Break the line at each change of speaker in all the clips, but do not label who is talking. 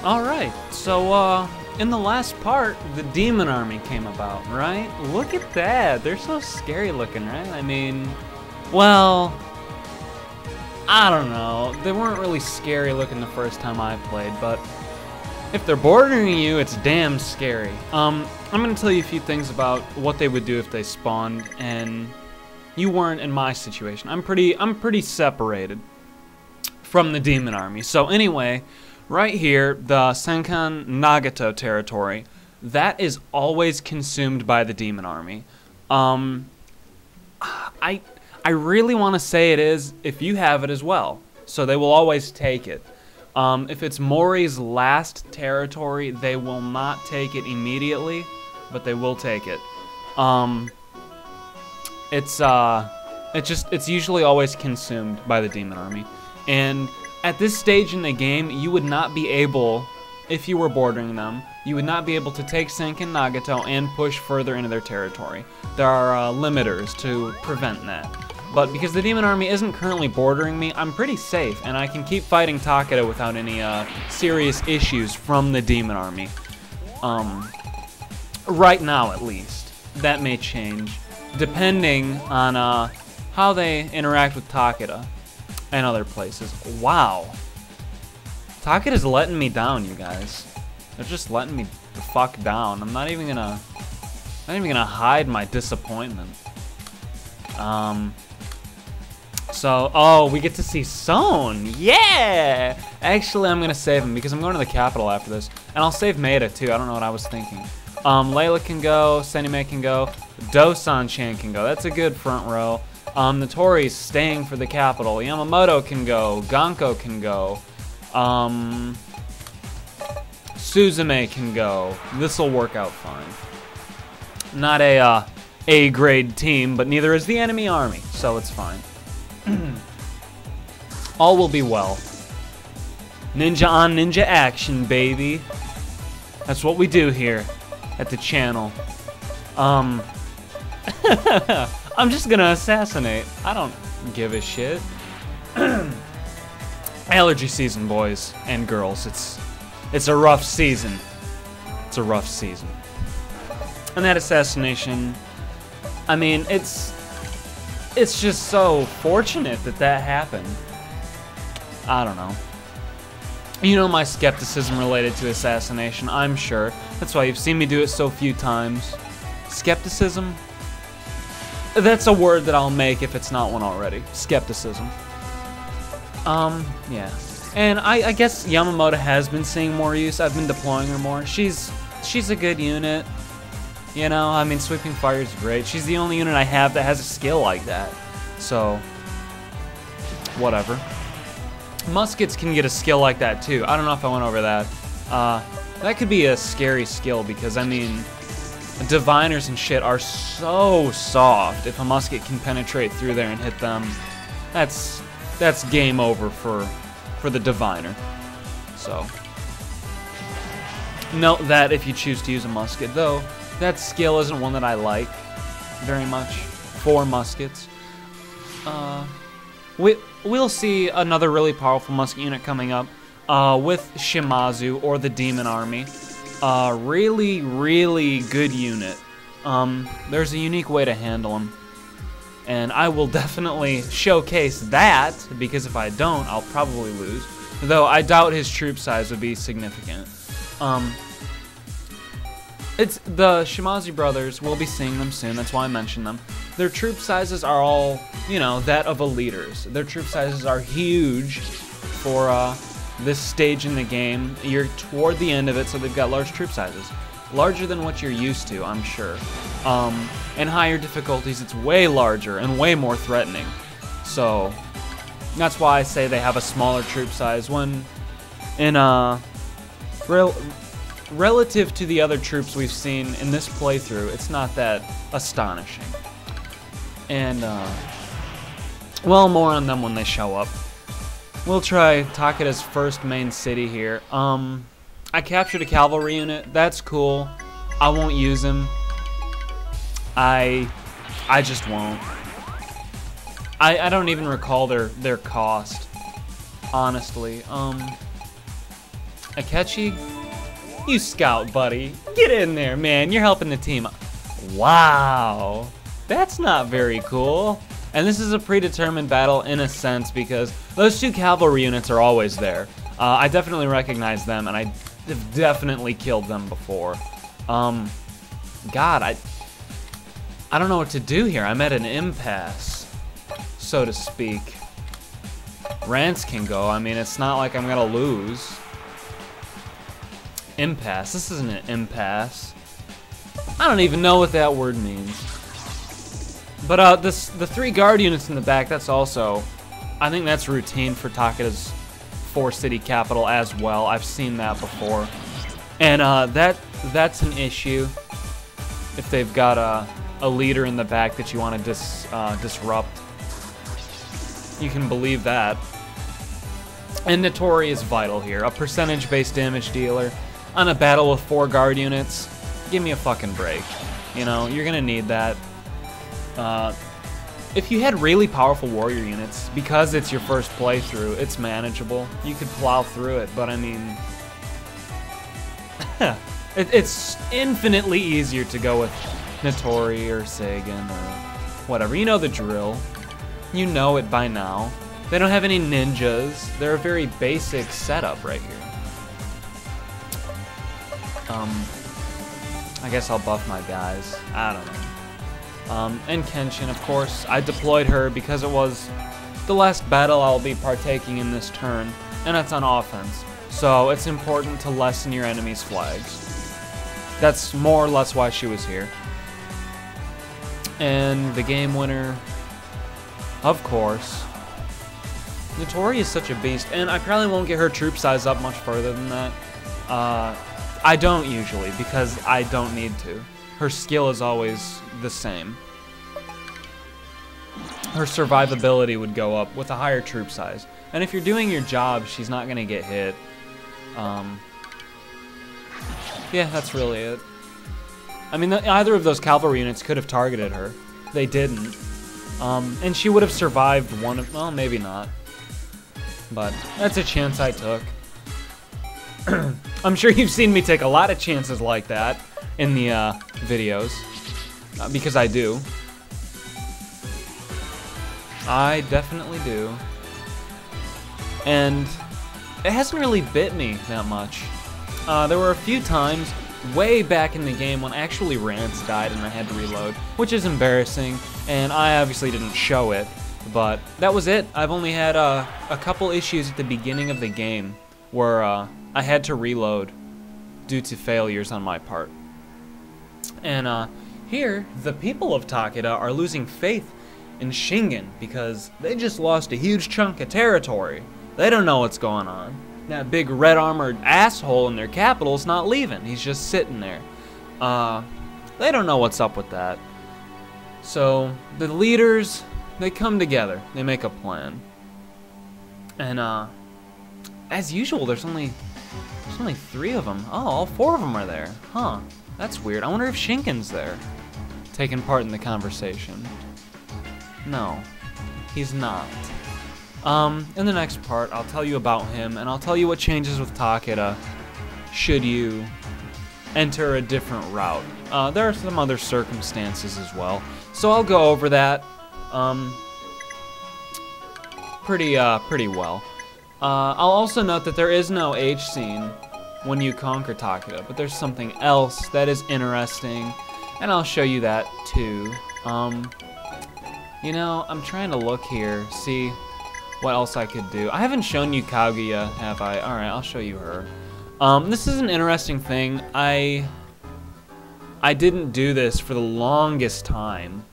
Alright, so, in the last part, the demon army came about, right? Look at that. They're so scary looking, right? I mean, well, I don't know. They weren't really scary looking the first time I played, but if they're bordering you, it's damn scary. I'm gonna tell you a few things about what they would do if they spawned and you weren't in my situation. I'm pretty separated from the demon army. So anyway, right here, the Senkan Nagato territory, that is always consumed by the demon army. I really want to say it is if you have it as well. So they will always take it. If it's Mori's last territory, they will not take it immediately, but they will take it. It's usually always consumed by the demon army. And at this stage in the game, you would not be able, if you were bordering them, you would not be able to take Senkan Nagato and push further into their territory. There are limiters to prevent that. But because the demon army isn't currently bordering me, I'm pretty safe, and I can keep fighting Takeda without any serious issues from the demon army. Right now, at least. That may change, depending on how they interact with Takeda and other places. Wow. Takeda's letting me down, you guys. They're just letting me the fuck down. I'm not even gonna hide my disappointment. So, oh, we get to see Son. Yeah! Actually, I'm gonna save him because I'm going to the capital after this. And I'll save Maeda too. I don't know what I was thinking. Layla can go, Senime can go, Dosan-chan can go. That's a good front row. Notori's staying for the capital. Yamamoto can go, Ganko can go. Suzume can go. This'll work out fine. Not a A-grade team, but neither is the enemy army, so it's fine. All will be well. Ninja on ninja action, baby. That's what we do here at the channel. I'm just gonna assassinate. I don't give a shit. Allergy season, boys and girls. It's a rough season. It's a rough season. And that assassination, I mean, it's just so fortunate that that happened. I don't know. You know my skepticism related to assassination, I'm sure. That's why you've seen me do it so few times. Skepticism? That's a word that I'll make if it's not one already. Skepticism. Yeah. And I guess Yamamoto has been seeing more use. I've been deploying her more. She's a good unit. You know, I mean, Sweeping Fire is great. She's the only unit I have that has a skill like that. So, whatever. Muskets can get a skill like that too. I don't know if I went over that. That could be a scary skill because, I mean, diviners and shit are so soft. If a musket can penetrate through there and hit them, that's game over for the diviner. So, note that if you choose to use a musket, though. That skill isn't one that I like very much for muskets. We'll see another really powerful musket unit coming up with Shimazu or the Demon Army. Really, really good unit. There's a unique way to handle them. And I will definitely showcase that, because if I don't, I'll probably lose. Though I doubt his troop size would be significant. It's the Shimazu brothers, we'll be seeing them soon, that's why I mentioned them. Their troop sizes are all, you know, that of eliters. Their troop sizes are huge for this stage in the game. You're toward the end of it, so they've got large troop sizes. Larger than what you're used to, I'm sure. In higher difficulties, it's way larger and way more threatening. So, that's why I say they have a smaller troop size when in relative to the other troops we've seen in this playthrough, it's not that astonishing. And, well, more on them when they show up. We'll try Takeda's first main city here. I captured a cavalry unit. That's cool. I won't use him. I just won't. I don't even recall their cost, honestly. Akechi, you scout, buddy. Get in there, man. You're helping the team. Wow. That's not very cool. And this is a predetermined battle in a sense because those two cavalry units are always there. I definitely recognize them, and I have definitely killed them before. God, I don't know what to do here. I'm at an impasse, so to speak. Rance can go. I mean, it's not like I'm gonna lose. Impasse. This isn't an impasse. I don't even know what that word means. But the 3 guard units in the back, that's also, I think that's routine for Takeda's 4-city capital as well. I've seen that before. And that's an issue if they've got a leader in the back that you want to disrupt. You can believe that. And Notori is vital here. A percentage-based damage dealer on a battle with 4 guard units. Give me a fucking break. You know, you're gonna need that. If you had really powerful warrior units, because it's your first playthrough, it's manageable. You could plow through it, but I mean, it's infinitely easier to go with Notori or Sagan or whatever. You know the drill. You know it by now. They don't have any ninjas. They're a very basic setup right here. I guess I'll buff my guys. I don't know. And Kenshin, of course, I deployed her because it was the last battle I'll be partaking in this turn, and that's on offense. So it's important to lessen your enemy's flags. That's more or less why she was here. And the game winner, of course. Notori is such a beast, and I probably won't get her troop size up much further than that. I don't usually, because I don't need to. Her skill is always the same. Her survivability would go up with a higher troop size. And if you're doing your job, she's not going to get hit. Yeah, that's really it. I mean, either of those cavalry units could have targeted her. They didn't. And she would have survived one of... Well, maybe not. But that's a chance I took. I'm sure you've seen me take a lot of chances like that in the videos. Because I do. I definitely do. And it hasn't really bit me that much. There were a few times way back in the game when actually Rance died and I had to reload, which is embarrassing, and I obviously didn't show it, but that was it. I've only had a couple issues at the beginning of the game where I had to reload due to failures on my part. And here, the people of Takeda are losing faith in Shingen because they just lost a huge chunk of territory. They don't know what's going on. That big red armored asshole in their capital's not leaving. He's just sitting there. They don't know what's up with that. So the leaders, they come together. They make a plan. And as usual, there's only 3 of them. Oh, all 4 of them are there. Huh. That's weird. I wonder if Shinken's there, taking part in the conversation. No, he's not. In the next part, I'll tell you about him, and I'll tell you what changes with Takeda should you enter a different route. There are some other circumstances as well, so I'll go over that pretty well. I'll also note that there is no H scene when you conquer Takeda, but there's something else that is interesting, and I'll show you that too. You know, I'm trying to look here, see what else I could do. I haven't shown you Kaguya, have I? Alright, I'll show you her. This is an interesting thing. I didn't do this for the longest time.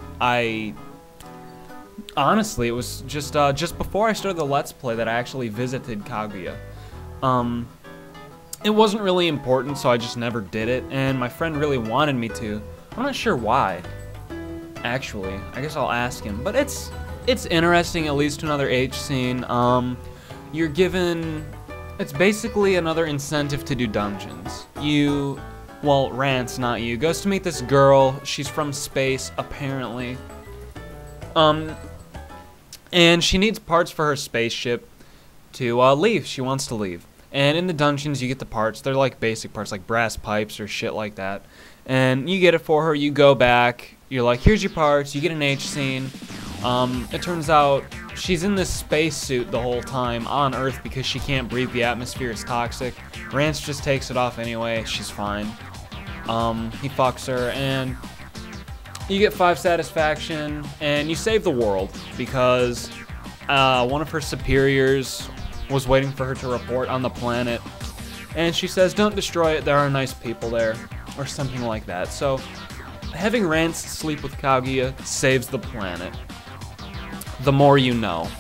Honestly, it was just before I started the Let's Play that I actually visited Kaguya. It wasn't really important, so I just never did it, and my friend really wanted me to. I'm not sure why. Actually, I guess I'll ask him. But it's interesting, at least to another H scene. You're given... It's basically another incentive to do dungeons. Well, Rance, not you, goes to meet this girl. She's from space, apparently. And she needs parts for her spaceship to leave. She wants to leave. And in the dungeons, you get the parts. They're like basic parts, like brass pipes or shit like that. And you get it for her. You go back. You're like, here's your parts. You get an H scene. It turns out she's in this spacesuit the whole time on Earth because she can't breathe the atmosphere. It's toxic. Rance just takes it off anyway. She's fine. He fucks her, and you get 5 satisfaction, and you save the world because one of her superiors was waiting for her to report on the planet, and she says, don't destroy it, there are nice people there, or something like that. So having Rance sleep with Kaguya saves the planet. The more you know.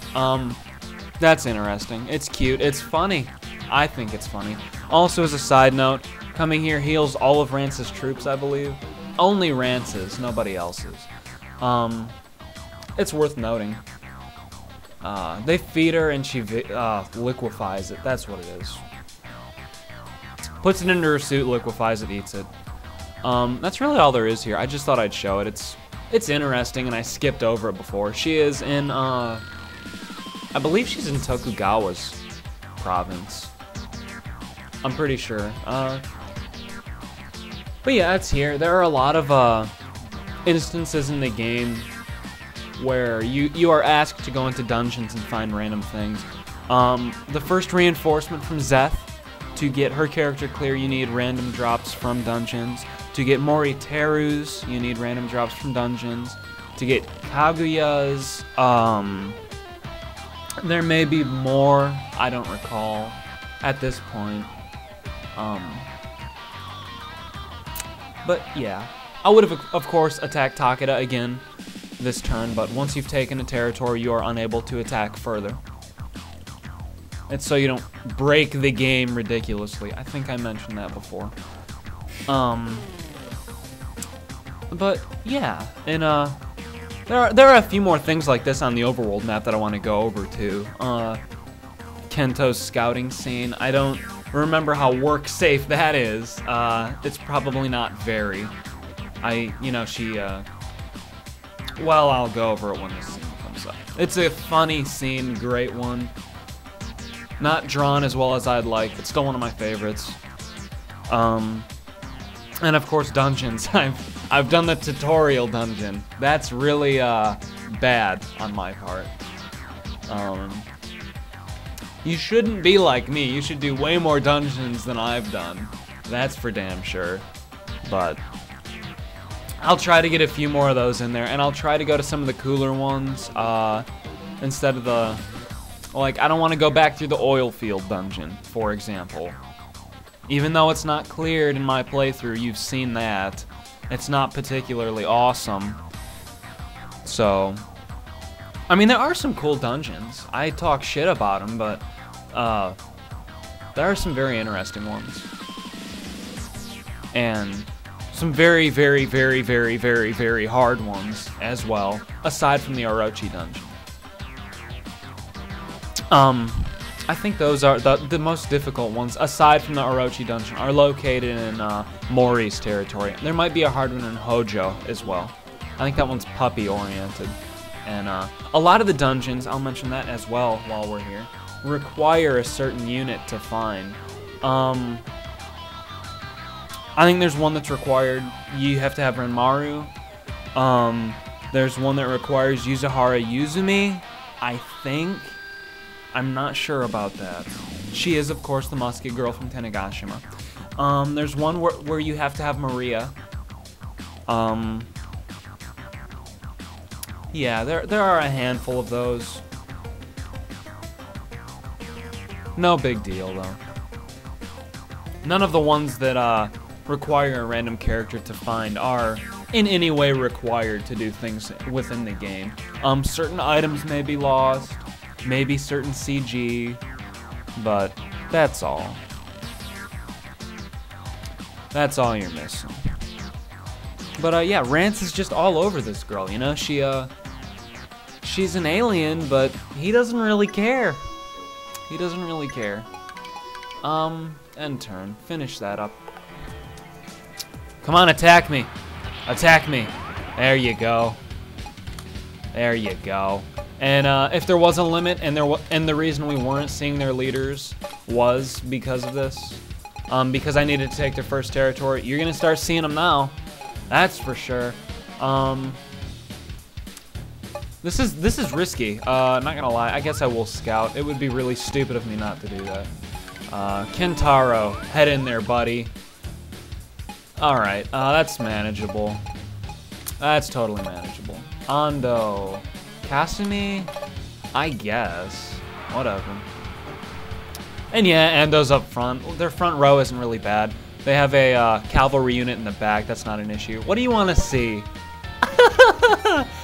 That's interesting. It's cute. It's funny. I think it's funny. Also, as a side note, coming here heals all of Rance's troops, I believe. Only Rance's, nobody else's. It's worth noting. They feed her and she liquefies it. That's what it is. Puts it into her suit, liquefies it, eats it. That's really all there is here. I just thought I'd show it. It's interesting, and I skipped over it before. She is in, I believe she's in Tokugawa's province. I'm pretty sure. But yeah, it's here. There are a lot of instances in the game where you are asked to go into dungeons and find random things. The first reinforcement from Zeth, to get her character clear, you need random drops from dungeons. To get Moriteru's, you need random drops from dungeons. To get Kaguya's, there may be more, I don't recall at this point. But yeah, I would have, of course, attacked Takeda again this turn, but once you've taken a territory, you are unable to attack further. It's so you don't break the game ridiculously. I think I mentioned that before. But yeah, and there are a few more things like this on the overworld map that I want to go over too. Kento's scouting scene. I don't remember how work safe that is. It's probably not very. Well, I'll go over it when this scene comes up. It's a funny scene, great one. Not drawn as well as I'd like, but still one of my favorites. And of course, dungeons. I've done the tutorial dungeon. That's really bad on my part. You shouldn't be like me. You should do way more dungeons than I've done. That's for damn sure. But I'll try to get a few more of those in there, and I'll try to go to some of the cooler ones instead of the... Like, I don't want to go back through the oil field dungeon, for example. Even though it's not cleared in my playthrough, you've seen that. It's not particularly awesome. So, I mean, there are some cool dungeons. I talk shit about them, but there are some very interesting ones. And some very, very, very, very, very, very hard ones as well, aside from the Orochi dungeon. I think those are the most difficult ones, aside from the Orochi dungeon, are located in Mori's territory. There might be a hard one in Hojo as well. I think that one's puppy-oriented. And a lot of the dungeons, I'll mention that as well while we're here, require a certain unit to find. I think there's one that's required, you have to have Renmaru. There's one that requires Yuzuhara Yuzumi, I think. I'm not sure about that. She is, of course, the musket girl from Tenigashima. There's one where you have to have Maria. Yeah, there are a handful of those. No big deal, though. None of the ones that require a random character to find are in any way required to do things within the game. Certain items may be lost. Maybe certain CG, but that's all. That's all you're missing. But yeah, Rance is just all over this girl, you know? She's an alien, but he doesn't really care. He doesn't really care. End turn. Finish that up. Come on, attack me. Attack me. There you go. There you go. And if there was a limit, and the reason we weren't seeing their leaders was because of this. Because I needed to take their first territory. You're gonna start seeing them now. That's for sure. This is risky. Not gonna lie. I guess I will scout. It would be really stupid of me not to do that. Kentaro, head in there, buddy. All right, that's manageable. That's totally manageable. Ando, Kasumi, I guess. Whatever. And yeah, Ando's up front. Their front row isn't really bad. They have a cavalry unit in the back. That's not an issue. What do you want to see?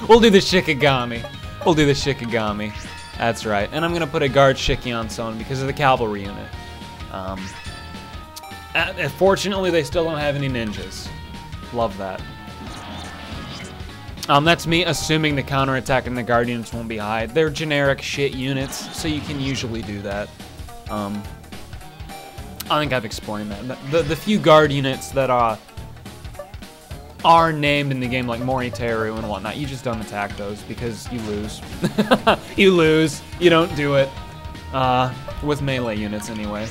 We'll do the Shikigami. We'll do the Shikigami. That's right. And I'm going to put a guard Shiki on Son because of the cavalry unit. Fortunately, they still don't have any ninjas. Love that. That's me assuming the counterattack and the guard units won't be high. They're generic shit units, so you can usually do that. I think I've explained that. The few guard units that are named in the game, like Moriteru and whatnot, you just don't attack those because you lose. You lose. You don't do it. With melee units anyway.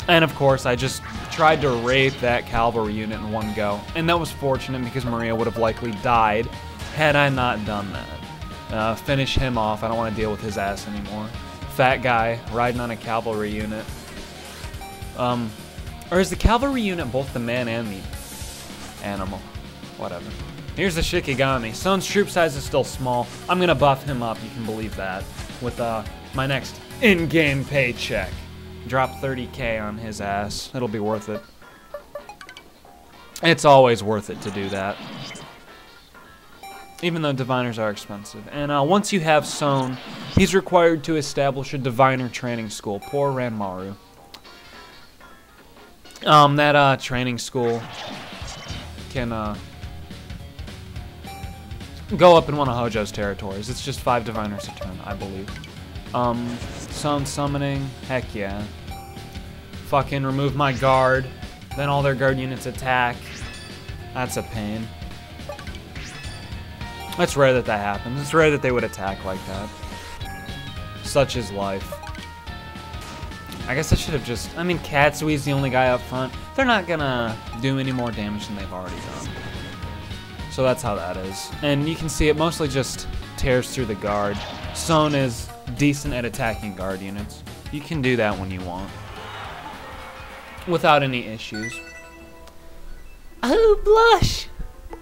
And of course, I just tried to rape that cavalry unit in one go. And that was fortunate because Maria would have likely died had I not done that. Finish him off. I don't want to deal with his ass anymore. Fat guy riding on a cavalry unit. Or is the cavalry unit both the man and the animal? Whatever. Here's the Shikigami. Son's troop size is still small. I'm going to buff him up, you can believe that, with my next in-game paycheck. Drop 30k on his ass. It'll be worth it. It's always worth it to do that. Even though diviners are expensive. And once you have Son, he's required to establish a diviner training school. Poor Ranmaru. That training school can go up in one of Hojo's territories. It's just 5 diviners a turn, I believe. Son summoning, heck yeah. Fucking remove my guard. Then all their guard units attack. That's a pain. It's rare that that happens. It's rare that they would attack like that. Such is life. I guess I should have just... I mean, Katsui's the only guy up front. They're not gonna do any more damage than they've already done. So that's how that is. And you can see it mostly just tears through the guard. Son is decent at attacking guard units. You can do that when you want. Without any issues. Oh, blush!